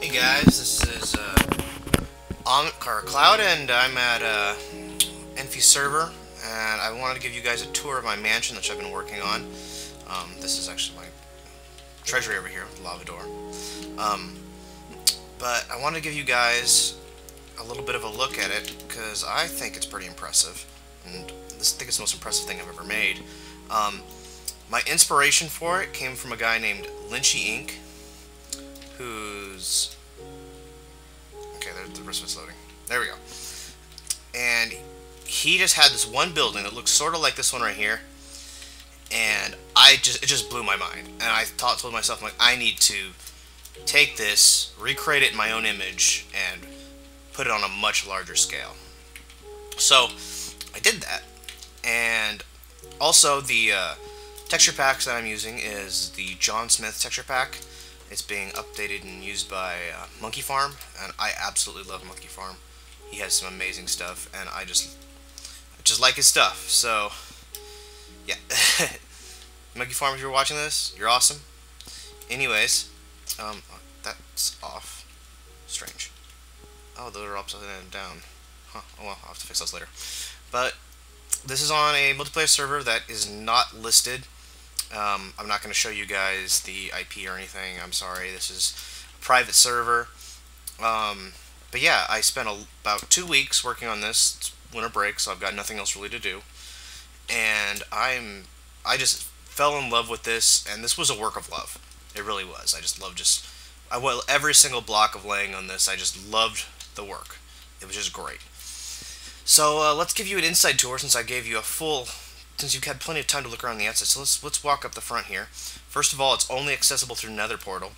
Hey guys, this is Cloud, and I'm at Envy server, and I wanted to give you guys a tour of my mansion, which I've been working on. This is actually my treasury over here, the lava door. But I wanted to give you guys a little bit of a look at it because I think it's pretty impressive, and I think it's the most impressive thing I've ever made. My inspiration for it came from a guy named Lynchy Inc., who's... Okay, the rest of it's loading. There we go. And he just had this one building that looks sort of like this one right here, and it just blew my mind. And I told myself, like, I need to take this, recreate it in my own image, and put it on a much larger scale. So I did that, and also the texture packs that I'm using is the John Smith texture pack. It's being updated and used by MonkeyFarm, and I absolutely love MonkeyFarm. He has some amazing stuff, and I just like his stuff. So, yeah. MonkeyFarm, if you're watching this, you're awesome. Anyways, that's off. Strange. Oh, those are upside down. Huh. Oh well, I'll have to fix those later. But this is on a multiplayer server that is not listed. I'm not going to show you guys the IP or anything. I'm sorry. This is a private server. But yeah, I spent about 2 weeks working on this. It's winter break, so I've got nothing else really to do. And I just fell in love with this, and this was a work of love. It really was. I just loved every single block of laying on this. I just loved the work. It was just great. So let's give you an inside tour since I gave you since you've had plenty of time to look around the outside. So let's walk up the front here. First of all, it's only accessible through Nether portal.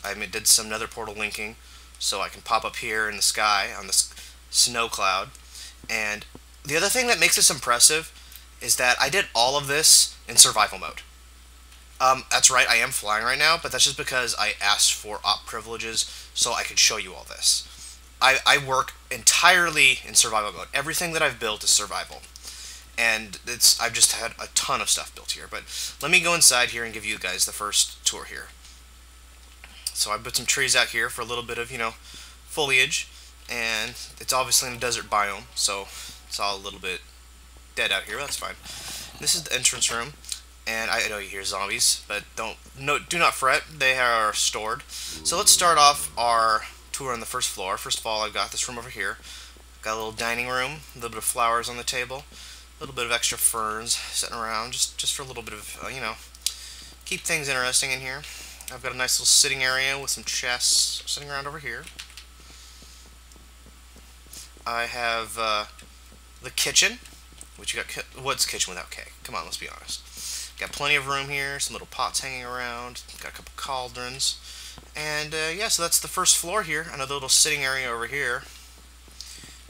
I did some Nether portal linking, so I can pop up here in the sky on this snow cloud. And the other thing that makes this impressive is that I did all of this in survival mode. That's right, I am flying right now, but that's just because I asked for op privileges so I could show you all this. I work entirely in survival mode. Everything that I've built is survival. And I've just had a ton of stuff built here. But let me go inside here and give you guys the first tour here. So I put some trees out here for a little bit of, foliage. And it's obviously in a desert biome, so it's all a little bit dead out here. That's fine. This is the entrance room. And I know you hear zombies, but do not fret. They are stored. So let's start off our tour on the first floor. First of all, I've got this room over here. Got a little dining room, a little bit of flowers on the table. A little bit of extra ferns sitting around, just for a little bit of, keep things interesting in here. I've got a nice little sitting area with some chests sitting around over here. I have the kitchen, which you got. What's kitchen without K? Come on, let's be honest. Got plenty of room here, some little pots hanging around. Got a couple cauldrons, and yeah, so that's the first floor here. Another little sitting area over here,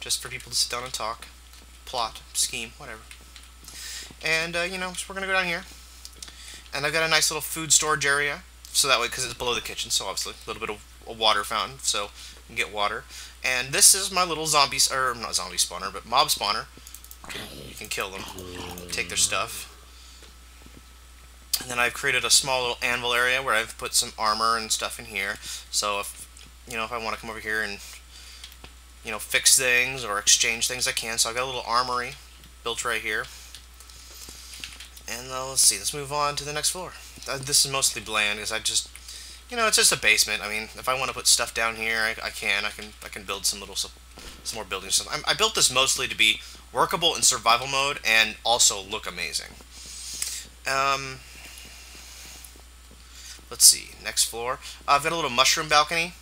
just for people to sit down and talk. Plot, scheme, whatever. And, so we're going to go down here. And I've got a nice little food storage area. So that way, because it's below the kitchen, so obviously a little bit of a water fountain, so you can get water. And this is my little not zombie spawner, but mob spawner. You can kill them, take their stuff. And then I've created a small little anvil area where I've put some armor and stuff in here. So if I want to come over here and fix things or exchange things, I can. So I've got a little armory built right here. And let's see, let's move on to the next floor. This is mostly bland because it's just a basement. I mean, if I want to put stuff down here, I can build some more buildings. I built this mostly to be workable in survival mode and also look amazing. Let's see, next floor. I've got a little mushroom balcony.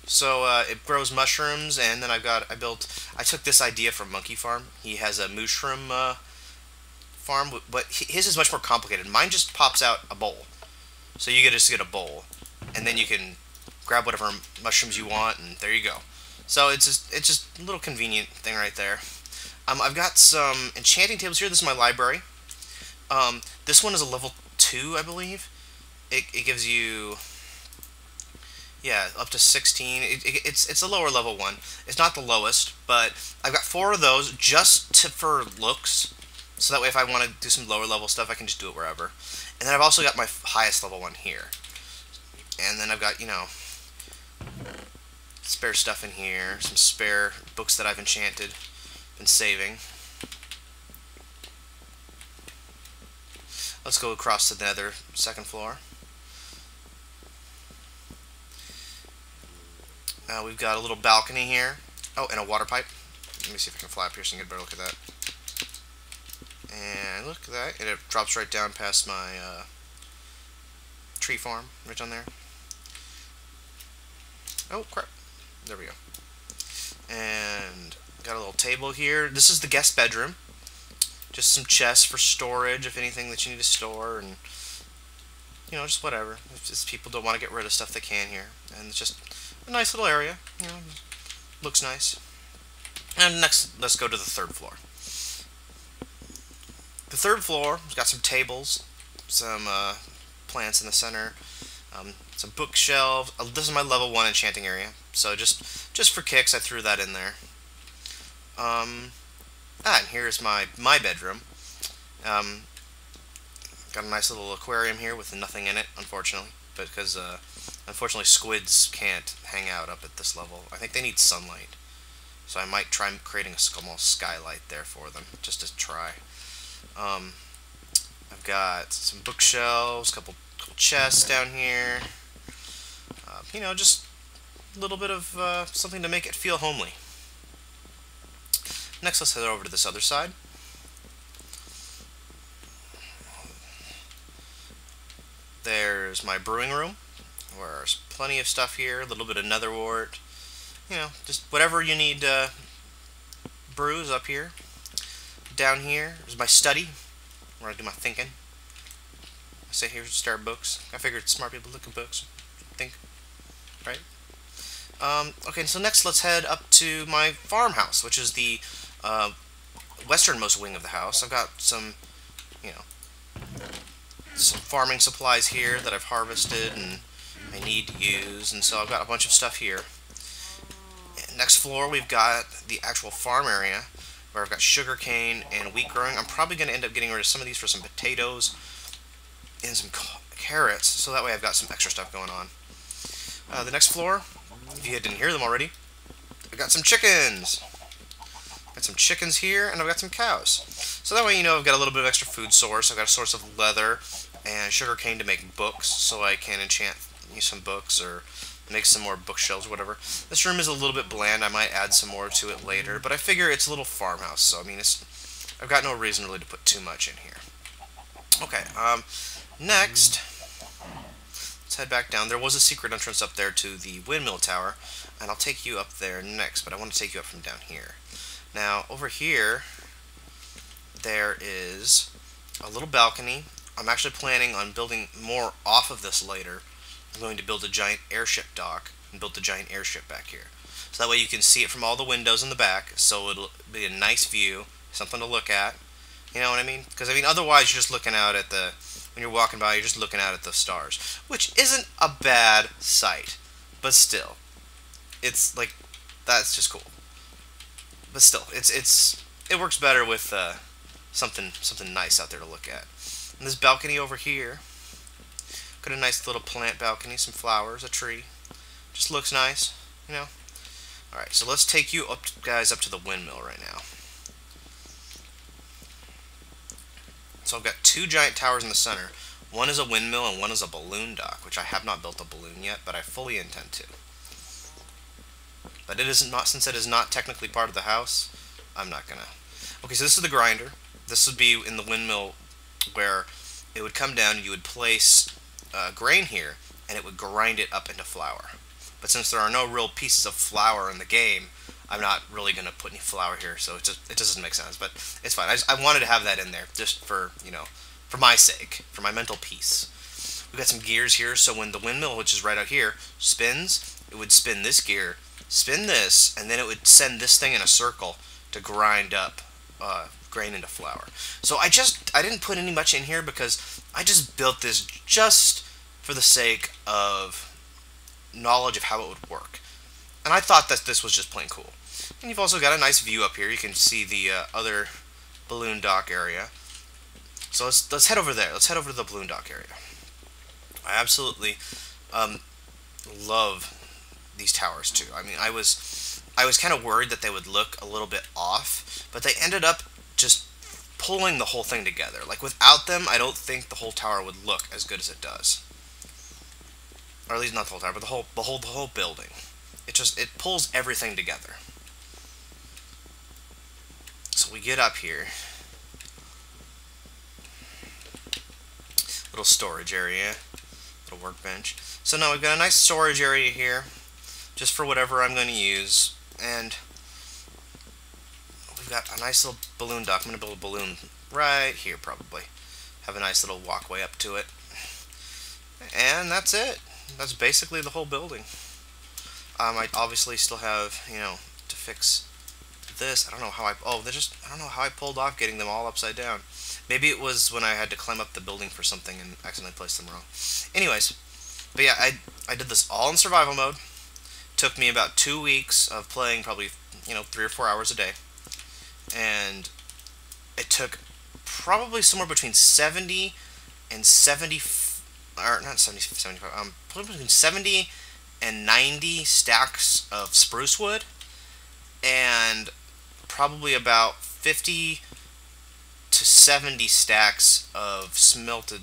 So it grows mushrooms, and then I took this idea from MonkeyFarm. He has a mushroom farm, but his is much more complicated. Mine just pops out a bowl. So you just get a bowl, and then you can grab whatever mushrooms you want, and there you go. So it's just a little convenient thing right there. I've got some enchanting tables here. This is my library. This one is a level 2, I believe. It gives you... Yeah, up to 16. It's a lower level one. It's not the lowest, but I've got 4 of those just for looks. So that way if I want to do some lower level stuff, I can just do it wherever. And then I've also got my highest level one here. And then I've got, spare stuff in here, some spare books that I've enchanted, been saving. Let's go across to the nether, second floor. We've got a little balcony here. Oh, and a water pipe. Let me see if I can fly up here so you can get a better look at that. And look at that. And it drops right down past my tree farm, right down there. Oh, crap. There we go. And got a little table here. This is the guest bedroom. Just some chests for storage, if anything that you need to store, and you know, just whatever. If just people don't want to get rid of stuff, they can here. And it's just a nice little area. You know, looks nice. And next, let's go to the third floor. The third floor has got some tables, some plants in the center, some bookshelves. This is my level 1 enchanting area, so just for kicks, I threw that in there. And here's my bedroom. Got a nice little aquarium here with nothing in it, unfortunately, because unfortunately squids can't hang out up at this level. I think they need sunlight, so I might try creating a small skylight there for them, just to try. I've got some bookshelves, couple chests down here. You know, just a little bit of something to make it feel homely. Next, let's head over to this other side. There's my brewing room, where there's plenty of stuff here, a little bit of nether wart. You know, just whatever you need brews up here. Down here is my study, where I do my thinking. I say here to start books. I figured smart people look at books, think, right? Okay, so next let's head up to my farmhouse, which is the westernmost wing of the house. I've got some, you know, some farming supplies here that I've harvested and I need to use, and so I've got a bunch of stuff here. Next floor, we've got the actual farm area, where I've got sugar cane and wheat growing. I'm probably going to end up getting rid of some of these for some potatoes and some carrots, so that way I've got some extra stuff going on. The next floor, if you didn't hear them already, I've got some chickens. Got some chickens here, and I've got some cows. So that way, you know, I've got a little bit of extra food source. I've got a source of leather and sugar cane to make books, so I can enchant some books or make some more bookshelves or whatever. This room is a little bit bland. I might add some more to it later, but I figure it's a little farmhouse, so I mean, I've got no reason really to put too much in here. Okay, next, let's head back down. There was a secret entrance up there to the windmill tower, and I'll take you up there next, but I want to take you up from down here. Now, over here, there is a little balcony. I'm actually planning on building more off of this later. I'm going to build a giant airship dock and build a giant airship back here. So that way you can see it from all the windows in the back, so it'll be a nice view, something to look at. You know what I mean? Because, I mean, otherwise you're just looking out at the, when you're walking by, you're just looking out at the stars, which isn't a bad sight, but still, it's like, that's just cool. But still, it works better with something nice out there to look at. And this balcony over here, got a nice little plant balcony, some flowers, a tree. Just looks nice, you know. Alright, so let's take you up, guys, up to the windmill right now. So I've got two giant towers in the center. One is a windmill and one is a balloon dock, which I have not built a balloon yet, but I fully intend to. But it is not, since it is not technically part of the house, I'm not gonna. Okay, so this is the grinder. This would be in the windmill where it would come down and you would place grain here and it would grind it up into flour. But since there are no real pieces of flour in the game, I'm not really gonna put any flour here, so it just doesn't make sense. But it's fine. I wanted to have that in there just for, you know, for my sake, for my mental peace. We've got some gears here, so when the windmill, which is right out here, spins, it would spin this gear, spin this, and then it would send this thing in a circle to grind up grain into flour. So I didn't put any much in here because I just built this just for the sake of knowledge of how it would work. And I thought that this was just plain cool. And you've also got a nice view up here. You can see the other balloon dock area. So let's head over there. Let's head over to the balloon dock area. I absolutely love these towers too. I mean, I was kind of worried that they would look a little bit off, but they ended up just pulling the whole thing together. Like without them, I don't think the whole tower would look as good as it does. Or at least not the whole tower, but the whole building. It pulls everything together. So we get up here. Little storage area. Little workbench. So now we've got a nice storage area here, just for whatever I'm going to use. And we've got a nice little balloon dock. I'm going to build a balloon right here, probably. Have a nice little walkway up to it. And that's it. That's basically the whole building. I obviously still have, you know, to fix this. I don't know how I don't know how I pulled off getting them all upside down. Maybe it was when I had to climb up the building for something and accidentally placed them wrong. Anyways, but yeah, I did this all in survival mode. Took me about 2 weeks of playing, probably, you know, 3 or 4 hours a day. And it took probably somewhere between 70 and 70, or not 70, 75, probably between 70 and 90 stacks of spruce wood, and probably about 50 to 70 stacks of smelted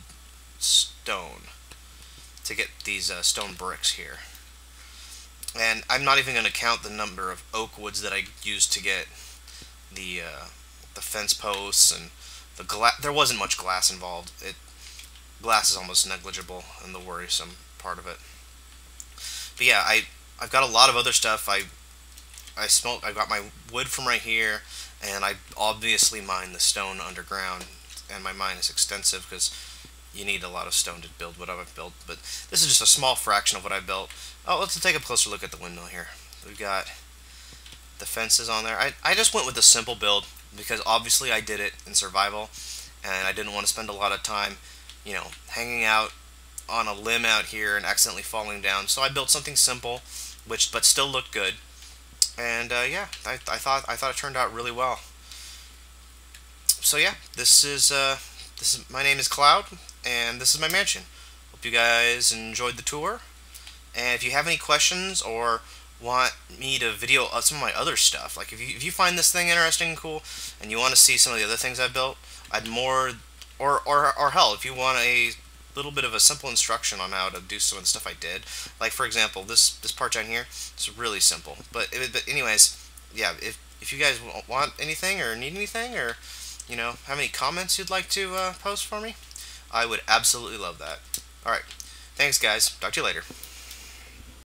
stone to get these stone bricks here. And I'm not even going to count the number of oak woods that I used to get the fence posts and the glass. There wasn't much glass involved. Glass is almost negligible in the worrisome part of it. But yeah, I've got a lot of other stuff. I got my wood from right here, and I obviously mine the stone underground, and my mine is extensive because you need a lot of stone to build what I've built. But this is just a small fraction of what I built. Oh, let's take a closer look at the windmill here. We've got the fences on there. I just went with the simple build because obviously I did it in survival, and I didn't want to spend a lot of time, you know, hanging out on a limb out here and accidentally falling down. So I built something simple, but still looked good. And yeah, I thought it turned out really well. So yeah, this is my name is Cloud, and this is my mansion. Hope you guys enjoyed the tour. And if you have any questions or want me to video some of my other stuff, like if you find this thing interesting and cool, and you want to see some of the other things I built, I'd more, or hell, if you want a little bit of a simple instruction on how to do some of the stuff I did, like for example this part down here, it's really simple. But anyways, yeah, if you guys want anything or need anything, or you know, have any comments you'd like to post for me, I would absolutely love that. Alright, thanks guys, talk to you later.